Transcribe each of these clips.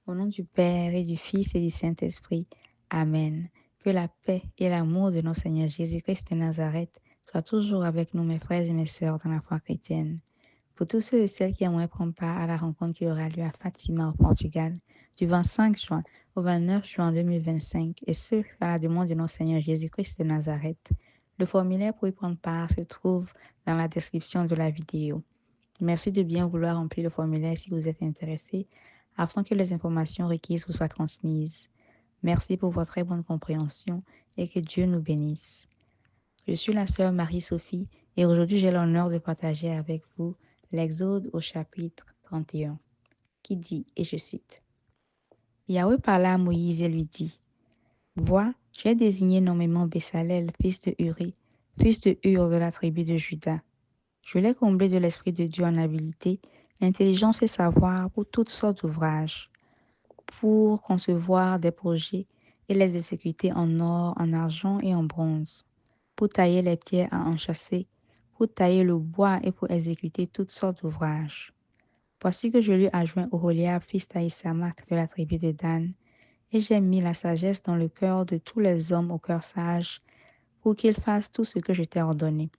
Au nom du Père et du Fils et du Saint-Esprit. Amen. Que la paix et l'amour de notre Seigneur Jésus-Christ de Nazareth soient toujours avec nous, mes frères et mes sœurs, dans la foi chrétienne. Pour tous ceux et celles qui aimeraient prendre part à la rencontre qui aura lieu à Fatima, au Portugal, du 25 juin au 29 juin 2025, et ce, à la demande de notre Seigneur Jésus-Christ de Nazareth. Le formulaire pour y prendre part se trouve dans la description de la vidéo. Merci de bien vouloir remplir le formulaire si vous êtes intéressé, afin que les informations requises vous soient transmises. Merci pour votre très bonne compréhension et que Dieu nous bénisse. Je suis la sœur Marie-Sophie et aujourd'hui j'ai l'honneur de partager avec vous l'Exode au chapitre 31 qui dit, et je cite, Yahweh parla à Moïse et lui dit, Vois, j'ai désigné nommément Bessalel, fils de Uri, fils de Hur de la tribu de Juda. Je l'ai comblé de l'Esprit de Dieu en habileté, intelligence et savoir pour toutes sortes d'ouvrages, pour concevoir des projets et les exécuter en or, en argent et en bronze, pour tailler les pierres à enchâsser, pour tailler le bois et pour exécuter toutes sortes d'ouvrages. Voici que je lui adjoins Oholiab, fils d'Aïsamak de la tribu de Dan, et j'ai mis la sagesse dans le cœur de tous les hommes au cœur sage, pour qu'ils fassent tout ce que je t'ai ordonné.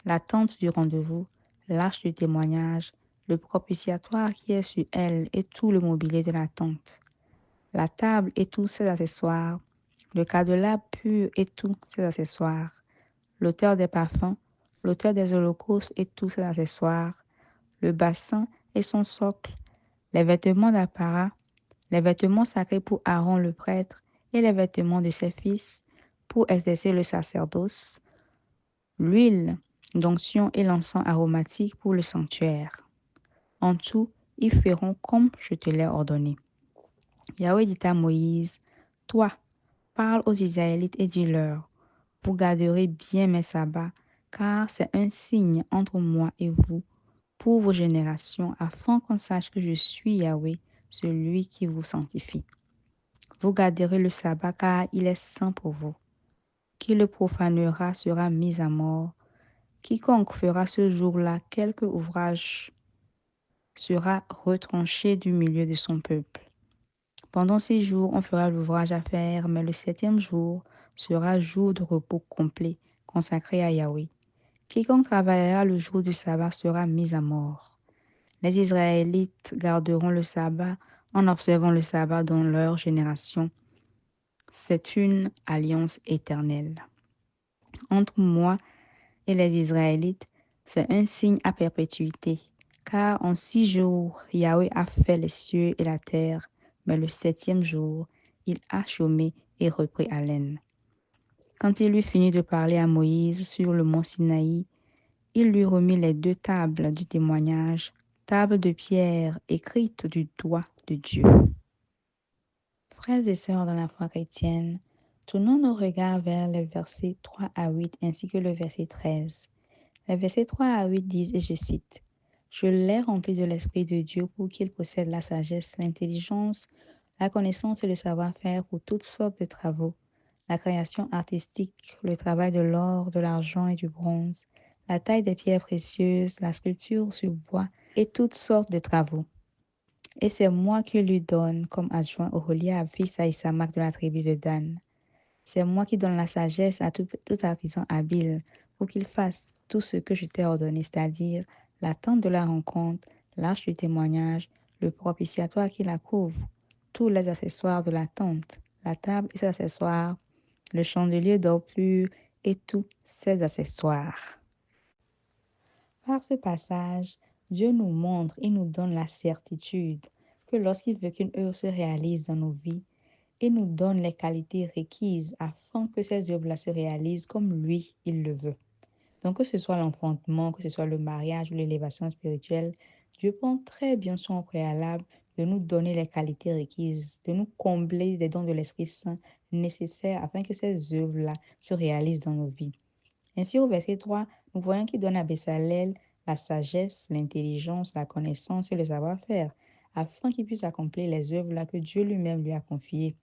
La tente du rendez-vous, l'arche du témoignage, le propitiatoire qui est sur elle et tout le mobilier de la tente, la table et tous ses accessoires, le candelable pur et tous ses accessoires, l'auteur des parfums, l'auteur des holocaustes et tous ses accessoires, le bassin et son socle, les vêtements d'apparat, les vêtements sacrés pour Aaron le prêtre et les vêtements de ses fils pour exercer le sacerdoce, l'huile d'onction et l'encens aromatique pour le sanctuaire. En tout, ils feront comme je te l'ai ordonné. Yahweh dit à Moïse, Toi, parle aux Israélites et dis-leur, vous garderez bien mes sabbats, car c'est un signe entre moi et vous, pour vos générations, afin qu'on sache que je suis Yahweh, celui qui vous sanctifie. Vous garderez le sabbat, car il est saint pour vous. Qui le profanera sera mis à mort. Quiconque fera ce jour-là quelque ouvrage sera retranché du milieu de son peuple. Pendant 6 jours, on fera l'ouvrage à faire, mais le 7e jour sera jour de repos complet, consacré à Yahweh. Quiconque travaillera le jour du sabbat sera mis à mort. Les Israélites garderont le sabbat en observant le sabbat dans leur génération. C'est une alliance éternelle. Entre moi et les Israélites, c'est un signe à perpétuité. Car en 6 jours, Yahweh a fait les cieux et la terre, mais le 7e jour, il a chômé et repris haleine. Quand il eut fini de parler à Moïse sur le mont Sinaï, il lui remit les 2 tables du témoignage, tables de pierre écrites du doigt de Dieu. Frères et sœurs dans la foi chrétienne, tournons nos regards vers les versets 3 à 8 ainsi que le verset 13. Les versets 3 à 8 disent, et je cite, Je l'ai rempli de l'Esprit de Dieu pour qu'il possède la sagesse, l'intelligence, la connaissance et le savoir-faire pour toutes sortes de travaux, la création artistique, le travail de l'or, de l'argent et du bronze, la taille des pierres précieuses, la sculpture sur bois et toutes sortes de travaux. Et c'est moi qui lui donne comme adjoint Oholiab, fils d'Aïsamak de la tribu de Dan. C'est moi qui donne la sagesse à tout artisan habile pour qu'il fasse tout ce que je t'ai ordonné, c'est-à-dire la tente de la rencontre, l'arche du témoignage, le propitiatoire qui la couvre, tous les accessoires de la tente, la table et ses accessoires, le chandelier d'or pur et tous ses accessoires. Par ce passage, Dieu nous montre et nous donne la certitude que lorsqu'il veut qu'une œuvre se réalise dans nos vies, il nous donne les qualités requises afin que ces œuvres-là se réalisent comme lui, il le veut. Donc, que ce soit l'enfantement, que ce soit le mariage ou l'élévation spirituelle, Dieu prend très bien soin au préalable de nous donner les qualités requises, de nous combler des dons de l'Esprit Saint nécessaires afin que ces œuvres-là se réalisent dans nos vies. Ainsi, au verset 3, nous voyons qu'il donne à Bessalel la sagesse, l'intelligence, la connaissance et le savoir-faire, afin qu'il puisse accomplir les œuvres-là que Dieu lui-même lui a confiées.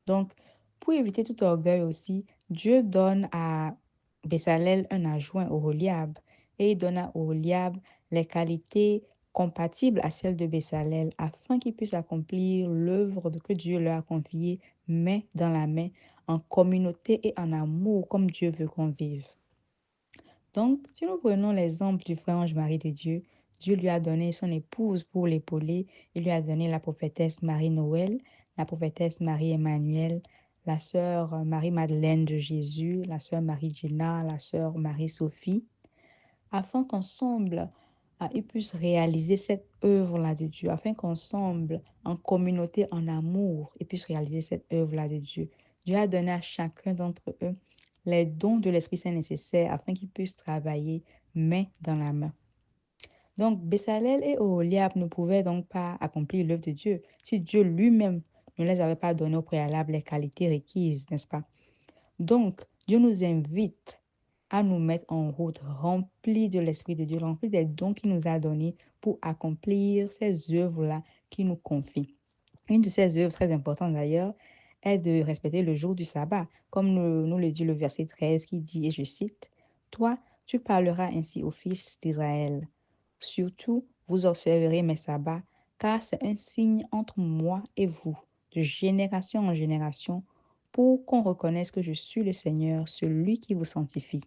Donc, pour éviter tout orgueil aussi, Dieu donne à Bessalel un adjoint, Oholiab, et il donne à Oholiab les qualités compatible à celle de Bessalel, afin qu'ils puissent accomplir l'œuvre que Dieu leur a confiée, main dans la main, en communauté et en amour, comme Dieu veut qu'on vive. Donc, si nous prenons l'exemple du frère Ange-Marie de Dieu, Dieu lui a donné son épouse pour l'épauler. Il lui a donné la prophétesse Marie-Noël, la prophétesse Marie-Emmanuel, la sœur Marie-Madeleine de Jésus, la sœur Marie-Gina, la sœur Marie-Sophie, afin qu'ensemble, ils puissent réaliser cette œuvre-là de Dieu, afin qu'ensemble, en communauté, en amour, ils puissent réaliser cette œuvre-là de Dieu. Dieu a donné à chacun d'entre eux les dons de l'Esprit Saint nécessaires afin qu'ils puissent travailler main dans la main. Donc, Bessalel et Oholiab ne pouvaient donc pas accomplir l'œuvre de Dieu si Dieu lui-même ne les avait pas donné au préalable les qualités requises, n'est-ce pas? Donc, Dieu nous invite à nous mettre en route, remplis de l'Esprit de Dieu, remplis des dons qu'il nous a donnés pour accomplir ces œuvres-là qu'il nous confie. Une de ces œuvres très importantes d'ailleurs est de respecter le jour du sabbat, comme nous le dit le verset 13 qui dit, et je cite, « Toi, tu parleras ainsi aux fils d'Israël. Surtout, vous observerez mes sabbats, car c'est un signe entre moi et vous, de génération en génération, pour qu'on reconnaisse que je suis le Seigneur, celui qui vous sanctifie. »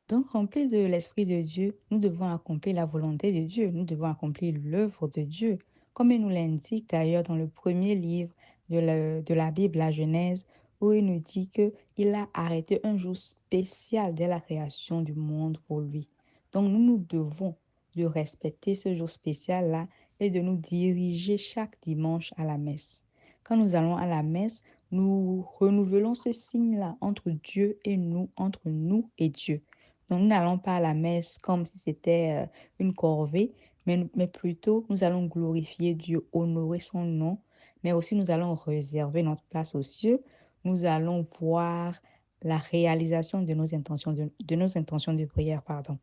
Donc, remplis de l'Esprit de Dieu, nous devons accomplir la volonté de Dieu, nous devons accomplir l'œuvre de Dieu, comme il nous l'indique d'ailleurs dans le premier livre de la Bible, la Genèse, où il nous dit qu'il a arrêté un jour spécial dès la création du monde pour lui. Donc, nous devons de respecter ce jour spécial-là et de nous diriger chaque dimanche à la messe. Quand nous allons à la messe, nous renouvelons ce signe-là entre Dieu et nous, entre nous et Dieu. Donc, nous n'allons pas à la messe comme si c'était une corvée, mais plutôt nous allons glorifier Dieu, honorer son nom, mais aussi nous allons réserver notre place aux cieux. Nous allons voir la réalisation de nos intentions de prière, pardon.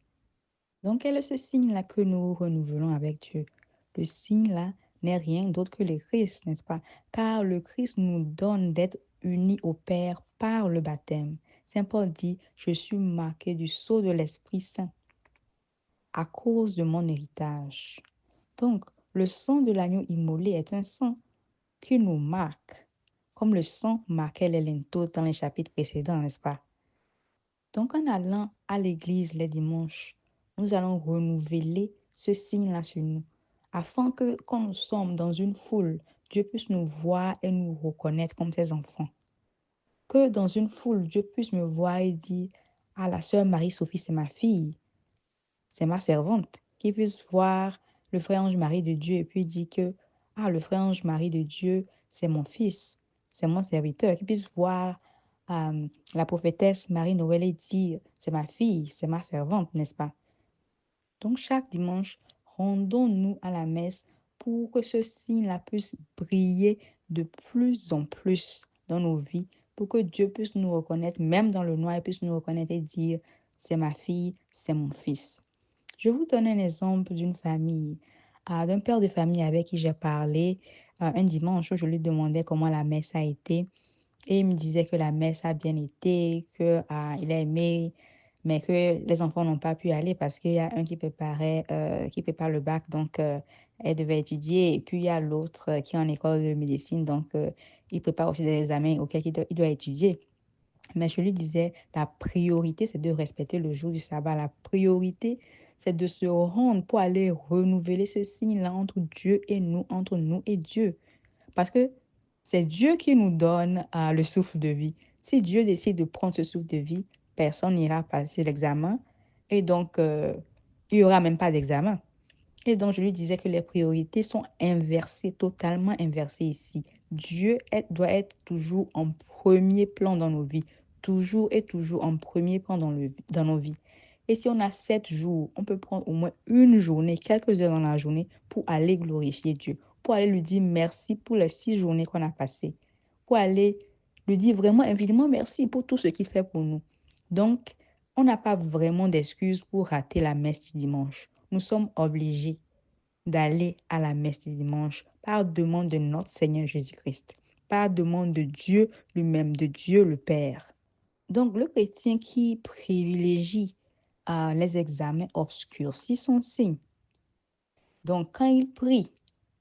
Donc, quel est ce signe-là que nous renouvelons avec Dieu? Le signe-là n'est rien d'autre que le Christ, n'est-ce pas? Car le Christ nous donne d'être unis au Père par le baptême. Saint Paul dit, je suis marqué du sceau de l'Esprit Saint à cause de mon héritage. Donc, le sang de l'agneau immolé est un sang qui nous marque, comme le sang marquait les linteaux dans les chapitres précédents, n'est-ce pas? Donc, en allant à l'église les dimanches, nous allons renouveler ce signe-là sur nous, afin que quand nous sommes dans une foule, Dieu puisse nous voir et nous reconnaître comme ses enfants. Que dans une foule, Dieu puisse me voir et dire, ah, la sœur Marie-Sophie, c'est ma fille, c'est ma servante. Qu'il puisse voir le frère Ange-Marie de Dieu et puis dire que, ah, le frère Ange-Marie de Dieu, c'est mon fils, c'est mon serviteur. Qu'il puisse voir la prophétesse Marie-Noël et dire, c'est ma fille, c'est ma servante, n'est-ce pas? Donc, chaque dimanche, rendons-nous à la messe pour que ce signe-là puisse briller de plus en plus dans nos vies, pour que Dieu puisse nous reconnaître, même dans le noir, il puisse nous reconnaître et dire, c'est ma fille, c'est mon fils. Je vous donne un exemple d'une famille, d'un père de famille avec qui j'ai parlé un dimanche où je lui demandais comment la messe a été. Et il me disait que la messe a bien été, que il a aimé, mais que les enfants n'ont pas pu aller parce qu'il y a un qui prépare le bac, donc elle devait étudier. Et puis il y a l'autre qui est en école de médecine, donc il prépare aussi des examens auxquels il doit étudier. Mais je lui disais, la priorité, c'est de respecter le jour du sabbat. La priorité, c'est de se rendre pour aller renouveler ce signe-là entre Dieu et nous, entre nous et Dieu. Parce que c'est Dieu qui nous donne le souffle de vie. Si Dieu décide de prendre ce souffle de vie, personne n'ira passer l'examen. Et donc, il n'y aura même pas d'examen. Et donc, je lui disais que les priorités sont inversées, totalement inversées ici. Doit être toujours en premier plan dans nos vies. Toujours et toujours en premier plan dans nos vies. Et si on a 7 jours, on peut prendre au moins une journée, quelques heures dans la journée pour aller glorifier Dieu, pour aller lui dire merci pour les 6 journées qu'on a passées, pour aller lui dire vraiment infiniment merci pour tout ce qu'il fait pour nous. Donc, on n'a pas vraiment d'excuses pour rater la messe du dimanche. Nous sommes obligés d'aller à la messe du dimanche par demande de notre Seigneur Jésus-Christ, par demande de Dieu lui-même, de Dieu le Père. Donc, le chrétien qui privilégie les examens obscurcit son signe. Donc, quand il prie,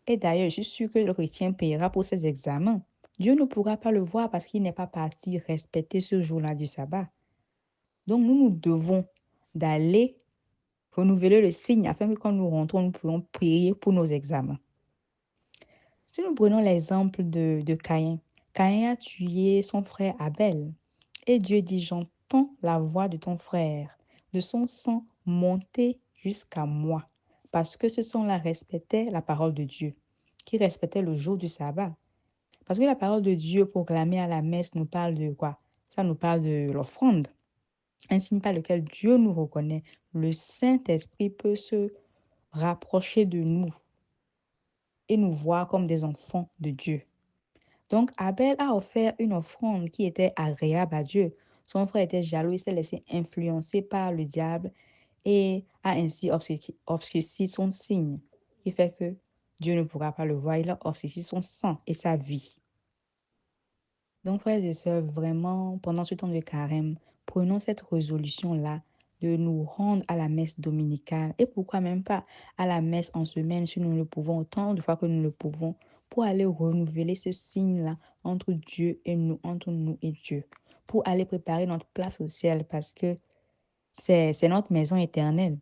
et d'ailleurs, je suis sûre que le chrétien paiera pour ses examens, Dieu ne pourra pas le voir parce qu'il n'est pas parti respecter ce jour-là du sabbat. Donc, nous devons d'aller renouveler le signe afin que quand nous rentrons, nous pourrons prier pour nos examens. Si nous prenons l'exemple de Caïn, Caïn a tué son frère Abel. Et Dieu dit, j'entends la voix de ton frère, de son sang monter jusqu'à moi. Parce que ce sang-là respectait la parole de Dieu, qui respectait le jour du sabbat. Parce que la parole de Dieu proclamée à la messe nous parle de quoi? Ça nous parle de l'offrande. Un signe par lequel Dieu nous reconnaît. Le Saint-Esprit peut se rapprocher de nous et nous voir comme des enfants de Dieu. Donc, Abel a offert une offrande qui était agréable à Dieu. Son frère était jaloux, il s'est laissé influencer par le diable et a ainsi obscurci son signe, qui fait que Dieu ne pourra pas le voir. Il a obscurci son sang et sa vie. Donc, frères et sœurs, vraiment, pendant ce temps de carême, prenons cette résolution-là de nous rendre à la messe dominicale et pourquoi même pas à la messe en semaine si nous le pouvons, autant de fois que nous le pouvons, pour aller renouveler ce signe-là entre Dieu et nous, entre nous et Dieu, pour aller préparer notre place au ciel parce que c'est notre maison éternelle.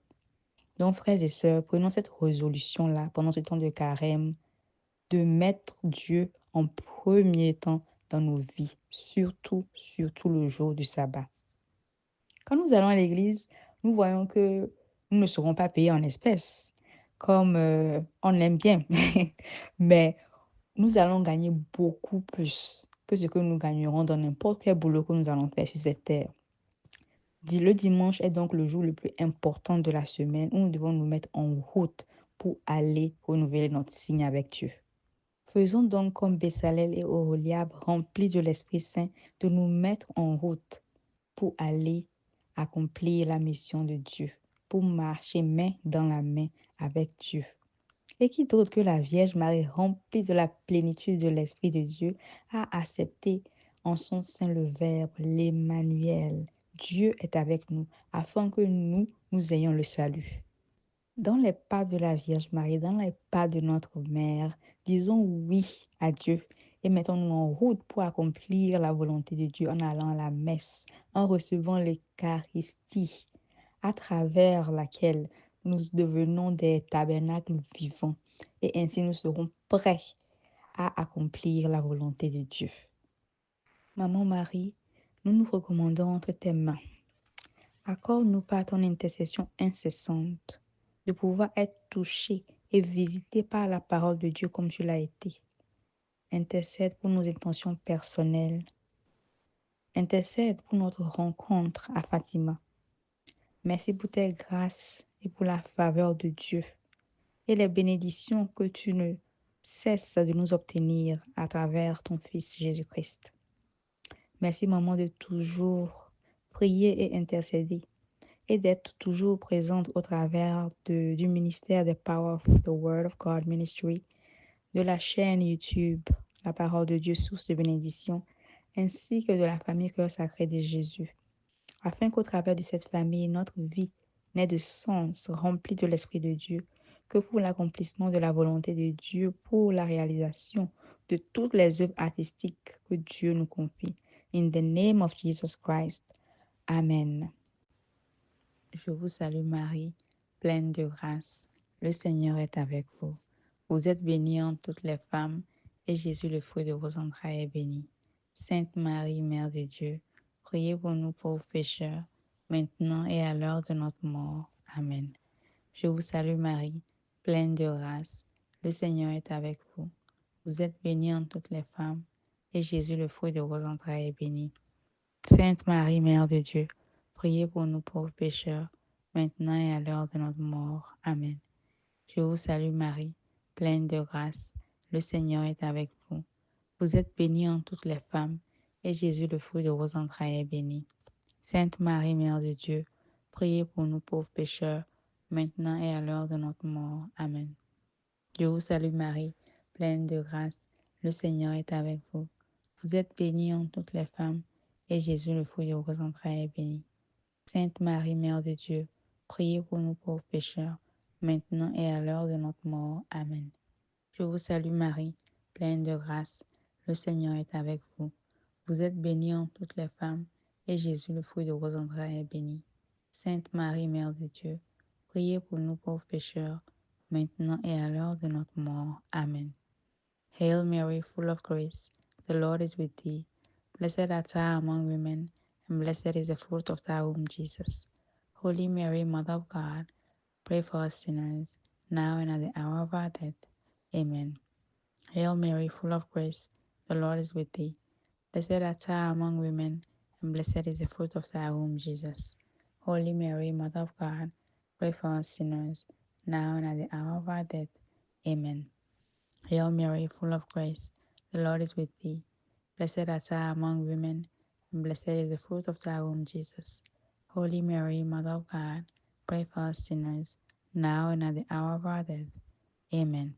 Donc, frères et sœurs, prenons cette résolution-là pendant ce temps de carême de mettre Dieu en premier temps dans nos vies, surtout le jour du sabbat. Quand nous allons à l'église, nous voyons que nous ne serons pas payés en espèces, comme on l'aime bien, mais nous allons gagner beaucoup plus que ce que nous gagnerons dans n'importe quel boulot que nous allons faire sur cette terre. Le dimanche est donc le jour le plus important de la semaine où nous devons nous mettre en route pour aller renouveler notre signe avec Dieu. Faisons donc comme Bessalel et Oholiab, remplis de l'Esprit Saint, de nous mettre en route pour aller accomplir la mission de Dieu, pour marcher main dans la main avec Dieu. Et qui d'autre que la Vierge Marie, remplie de la plénitude de l'Esprit de Dieu, a accepté en son sein le Verbe, l'Emmanuel. Dieu est avec nous, afin que nous ayons le salut. Dans les pas de la Vierge Marie, dans les pas de notre Mère, disons oui à Dieu et mettons-nous en route pour accomplir la volonté de Dieu en allant à la messe, en recevant l'Eucharistie, à travers laquelle nous devenons des tabernacles vivants et ainsi nous serons prêts à accomplir la volonté de Dieu. Maman Marie, nous nous recommandons entre tes mains. Accorde-nous par ton intercession incessante de pouvoir être touché et visité par la parole de Dieu comme tu l'as été. Intercède pour nos intentions personnelles. Intercède pour notre rencontre à Fatima. Merci pour tes grâces et pour la faveur de Dieu et les bénédictions que tu ne cesses de nous obtenir à travers ton Fils Jésus-Christ. Merci, maman, de toujours prier et intercéder et d'être toujours présente au travers du ministère des Power of the Word of God Ministry, de la chaîne YouTube, la parole de Dieu, source de bénédiction, ainsi que de la famille Cœur Sacré de Jésus, afin qu'au travers de cette famille, notre vie n'ait de sens, remplie de l'Esprit de Dieu, que pour l'accomplissement de la volonté de Dieu, pour la réalisation de toutes les œuvres artistiques que Dieu nous confie. In the name of Jesus Christ. Amen. Je vous salue Marie, pleine de grâce. Le Seigneur est avec vous. Vous êtes bénie entre toutes les femmes, et Jésus, le fruit de vos entrailles, est béni. Sainte Marie, Mère de Dieu, priez pour nous pauvres pécheurs, maintenant et à l'heure de notre mort. Amen. Je vous salue Marie, pleine de grâce. Le Seigneur est avec vous. Vous êtes bénie entre toutes les femmes, et Jésus, le fruit de vos entrailles, est béni. Sainte Marie, Mère de Dieu, priez pour nous pauvres pécheurs, maintenant et à l'heure de notre mort. Amen. Je vous salue Marie, pleine de grâce. Le Seigneur est avec vous. Vous êtes bénie entre toutes les femmes, et Jésus, le fruit de vos entrailles, est béni. Sainte Marie, Mère de Dieu, priez pour nous pauvres pécheurs, maintenant et à l'heure de notre mort. Amen. Je vous salue Marie, pleine de grâce. Le Seigneur est avec vous. Vous êtes bénie entre toutes les femmes, et Jésus, le fruit de vos entrailles, est béni. Sainte Marie, Mère de Dieu, priez pour nous pauvres pécheurs, maintenant et à l'heure de notre mort. Amen. Je vous salue Marie, pleine de grâce. Le Seigneur est avec vous. Vous êtes bénie entre toutes les femmes, et Jésus, le fruit de vos entrailles, est béni. Sainte Marie, Mère de Dieu, priez pour nous pauvres pécheurs, maintenant et à l'heure de notre mort. Amen. Hail Mary, full of grace, the Lord is with thee. Blessed art thou among women, and blessed is the fruit of thy womb, Jesus. Holy Mary, Mother of God, pray for us sinners, now and at the hour of our death. Amen. Hail Mary, full of grace, the Lord is with thee. Blessed art thou among women, and blessed is the fruit of thy womb, Jesus. Holy Mary, Mother of God, pray for us sinners, now and at the hour of our death. Amen. Hail Mary, full of grace, the Lord is with thee. Blessed art thou among women, and blessed is the fruit of thy womb, Jesus. Holy Mary, Mother of God, pray for us sinners, now and at the hour of our death. Amen.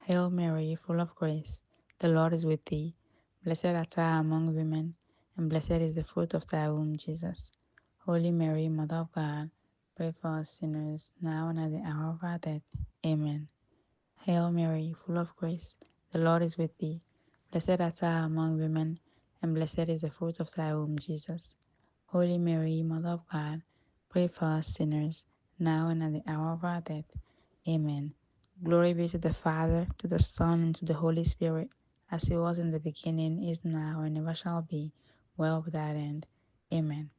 Hail Mary, full of grace, the Lord is with thee. Blessed art thou among women, and blessed is the fruit of thy womb, Jesus. Holy Mary, Mother of God, pray for us sinners, now and at the hour of our death. Amen. Hail Mary, full of grace, the Lord is with thee. Blessed art thou among women, and blessed is the fruit of thy womb, Jesus. Holy Mary, Mother of God, pray for us sinners, now and at the hour of our death. Amen. Glory be to the Father, to the Son, and to the Holy Spirit, as it was in the beginning, is now, and ever shall be, world without end. Amen.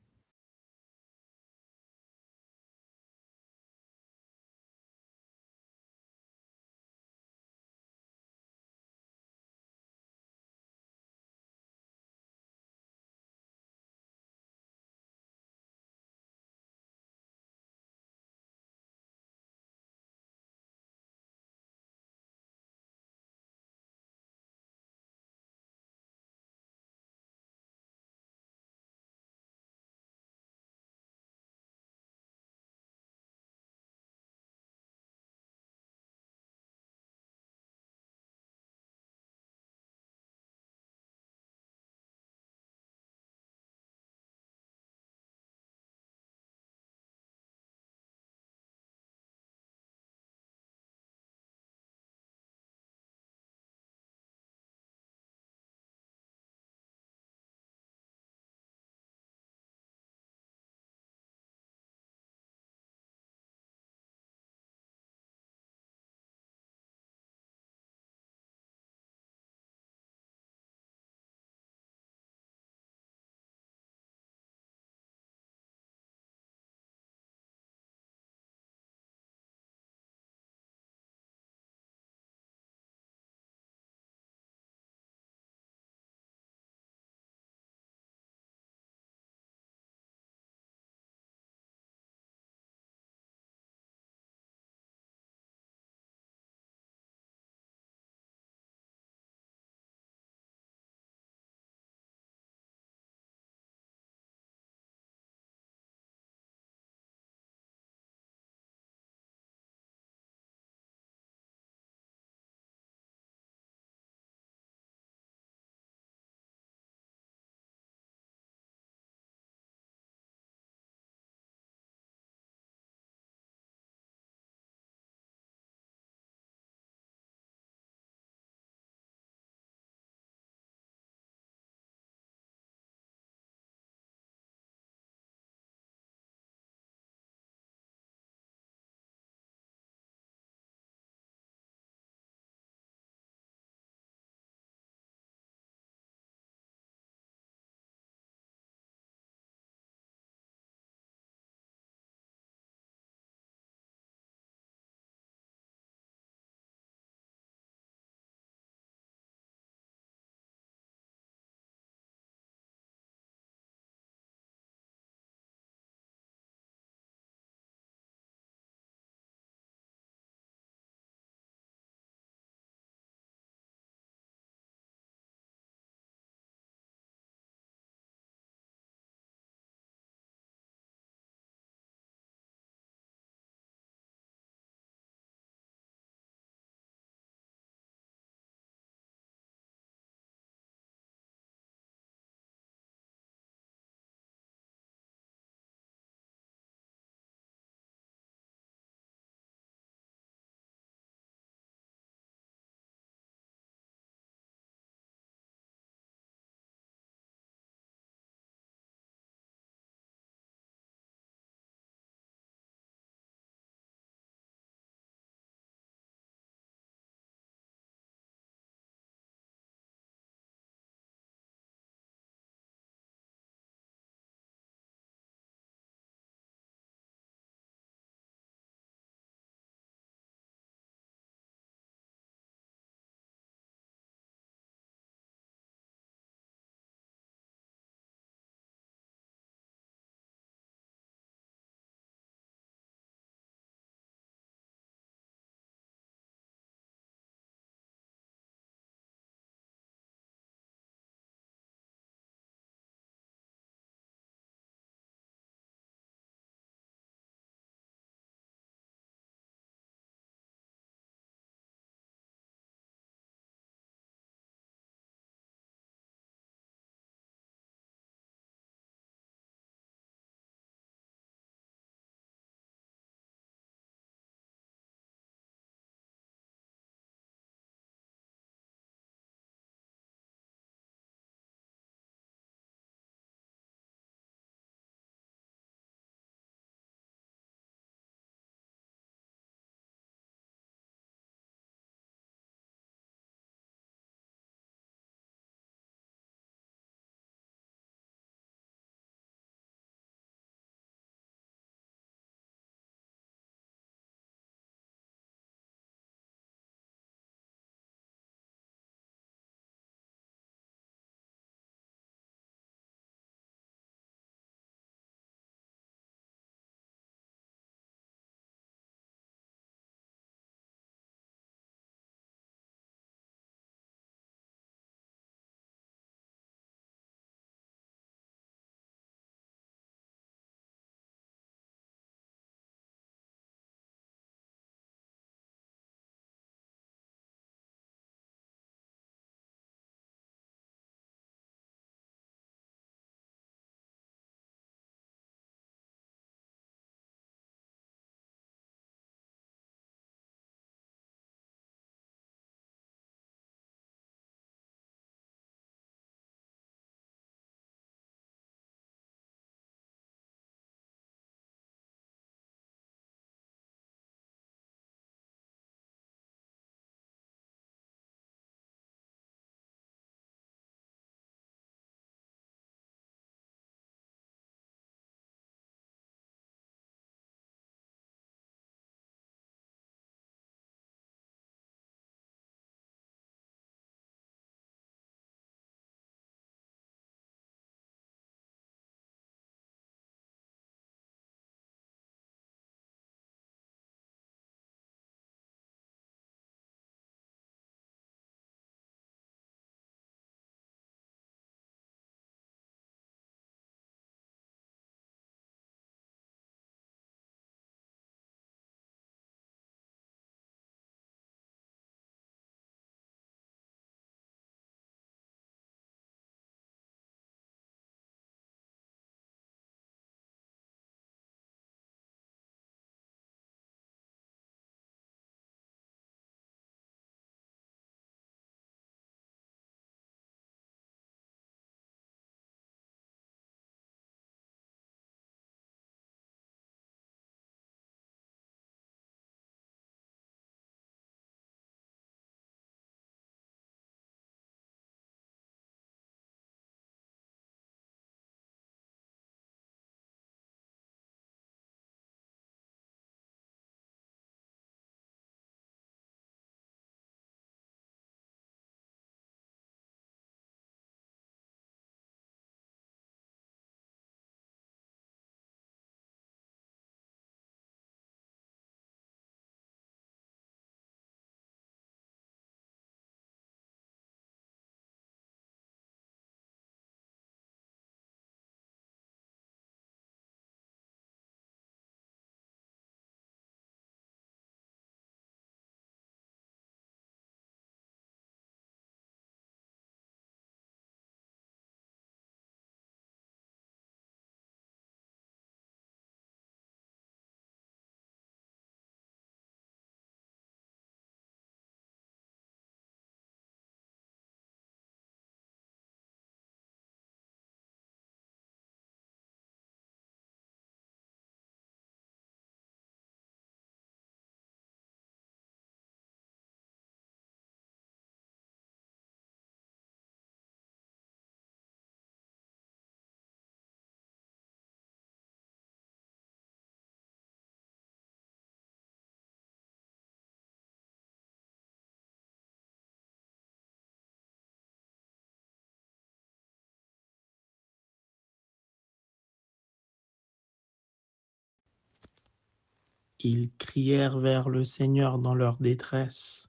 Ils crièrent vers le Seigneur dans leur détresse,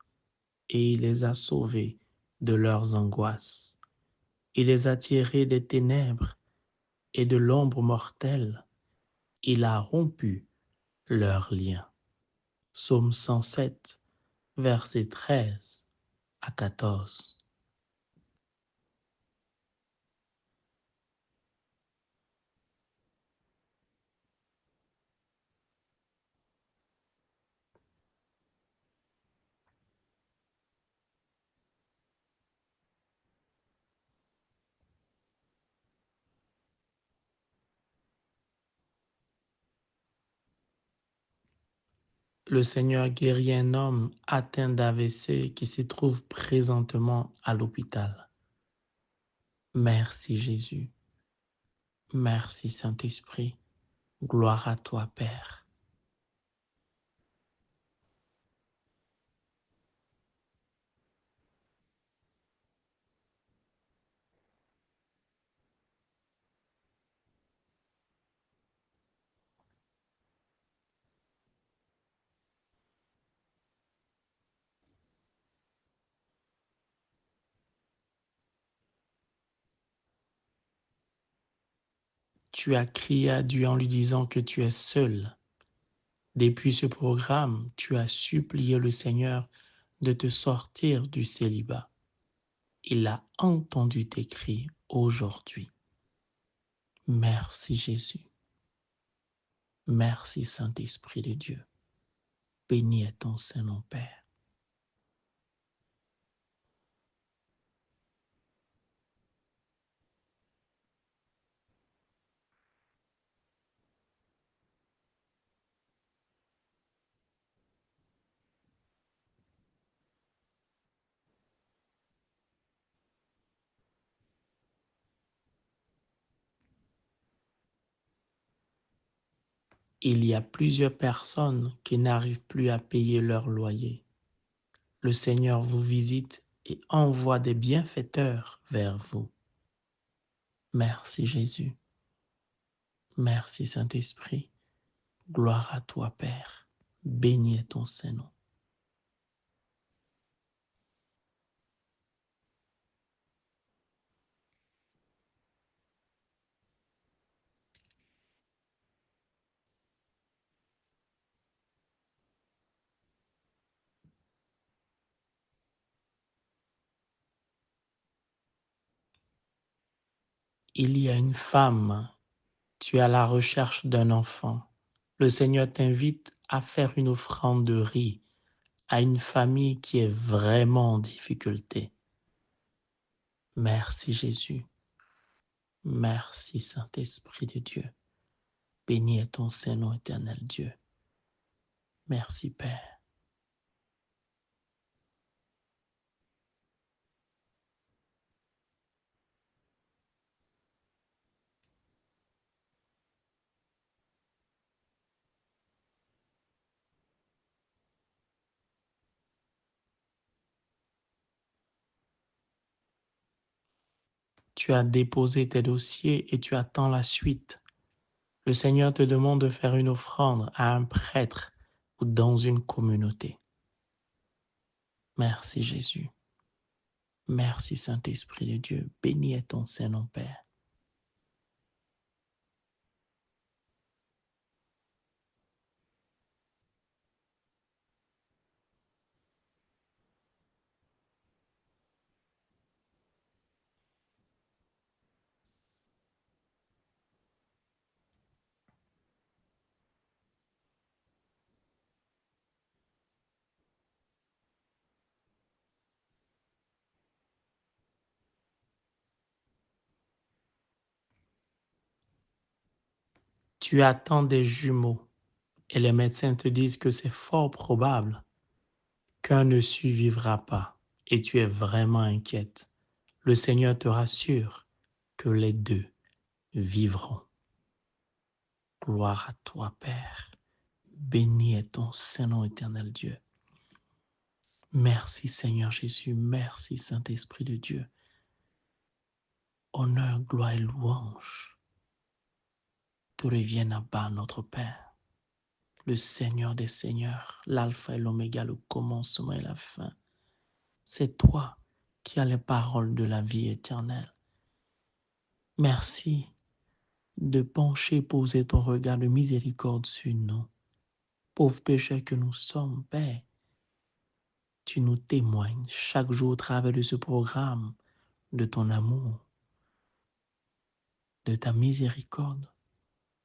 et il les a sauvés de leurs angoisses. Il les a tirés des ténèbres et de l'ombre mortelle. Il a rompu leurs liens. Psaume 107, versets 13 à 14. Le Seigneur guérit un homme atteint d'AVC qui se trouve présentement à l'hôpital. Merci Jésus. Merci Saint-Esprit. Gloire à toi, Père. Tu as crié à Dieu en lui disant que tu es seul. Depuis ce programme, tu as supplié le Seigneur de te sortir du célibat. Il a entendu tes cris aujourd'hui. Merci Jésus. Merci Saint-Esprit de Dieu. Béni est ton Saint-Nom, Père. Il y a plusieurs personnes qui n'arrivent plus à payer leur loyer. Le Seigneur vous visite et envoie des bienfaiteurs vers vous. Merci Jésus. Merci Saint-Esprit. Gloire à toi, Père. Béni est ton Saint-Nom. Il y a une femme, tu es à la recherche d'un enfant. Le Seigneur t'invite à faire une offrande de riz à une famille qui est vraiment en difficulté. Merci Jésus. Merci Saint-Esprit de Dieu. Béni est ton Saint-Nom, éternel Dieu. Merci Père. Tu as déposé tes dossiers et tu attends la suite. Le Seigneur te demande de faire une offrande à un prêtre ou dans une communauté. Merci Jésus. Merci Saint-Esprit de Dieu. Béni est ton Saint-Nom, Père. Tu attends des jumeaux et les médecins te disent que c'est fort probable qu'un ne survivra pas et tu es vraiment inquiète. Le Seigneur te rassure que les deux vivront. Gloire à toi, Père. Béni est ton Saint-Nom, éternel Dieu. Merci Seigneur Jésus, merci Saint-Esprit de Dieu. Honneur, gloire et louange te reviennent à bas, notre Père. le Seigneur des Seigneurs, l'alpha et l'oméga, le commencement et la fin. C'est toi qui as les paroles de la vie éternelle. Merci de pencher, poser ton regard de miséricorde sur nous. Pauvres pécheurs que nous sommes, Père, tu nous témoignes chaque jour au travers de ce programme de ton amour, de ta miséricorde,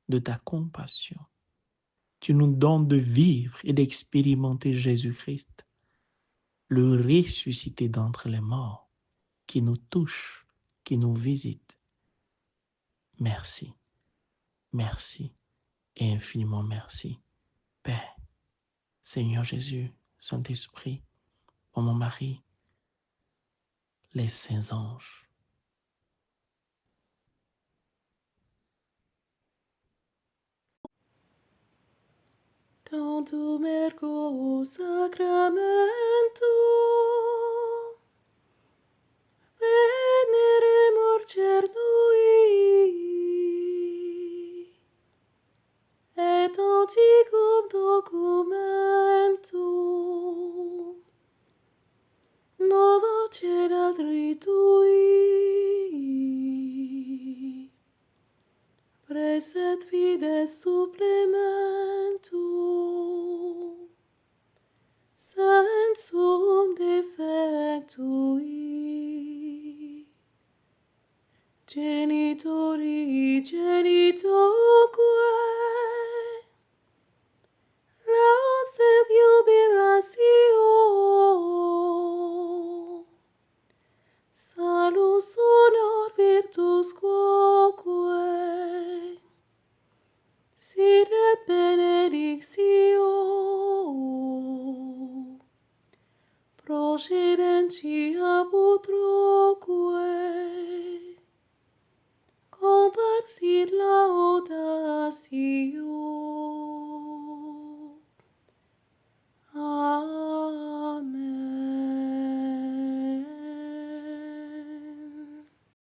de ta compassion. Tu nous donnes de vivre et d'expérimenter Jésus-Christ, le ressuscité d'entre les morts, qui nous touche, qui nous visite. Merci, merci et infiniment merci. Père, Seigneur Jésus, Saint-Esprit, pour mon mari, les saints anges. Tantum ergo sacramentum veneremur cernui et anticum documentum novo cerat ritui preset fides supplementum sensum defectui genitori genitoque laus et jubilatio salus honor virtus quoque sit et benedictio procedenti